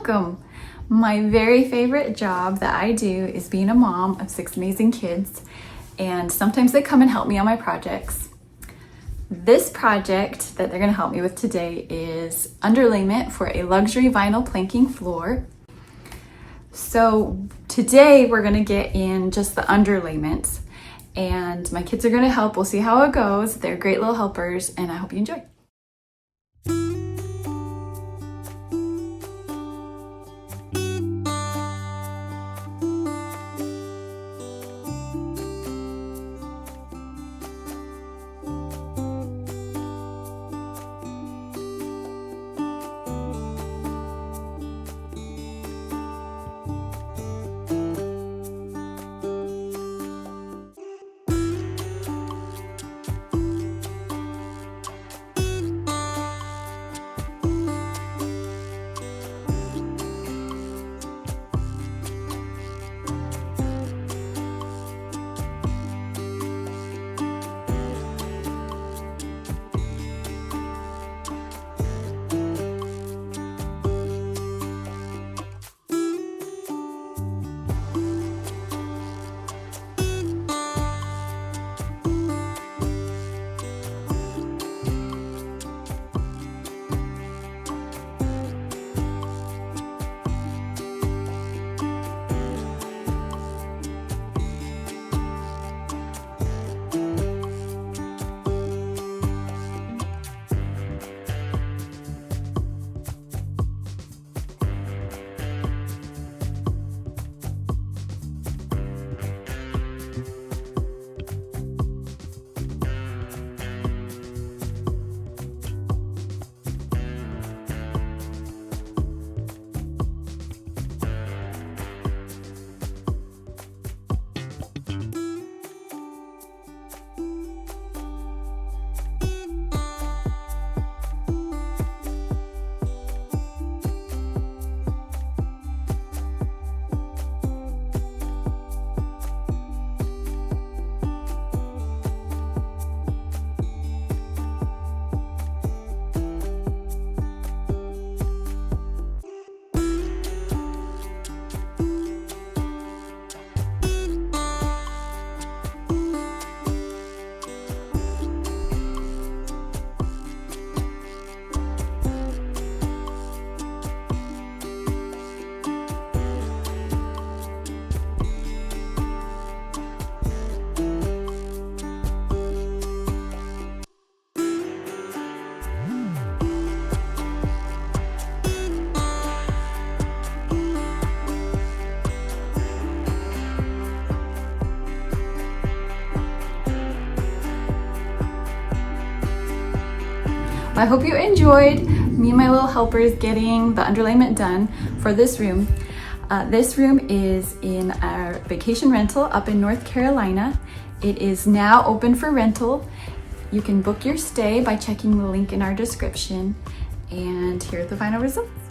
welcome. My very favorite job that I do is being a mom of 6 amazing kids, and sometimes they come and help me on my projects. This project that they're going to help me with today is underlayment for a luxury vinyl planking floor. So today we're going to get in just the underlayments, and my kids are going to help. We'll see how it goes. They're great little helpers, and I hope you enjoy. I hope you enjoyed me and my little helpers getting the underlayment done for this room. This room is in our vacation rental up in North Carolina. It is now open for rental. You can book your stay by checking the link in our description. And here are the final results.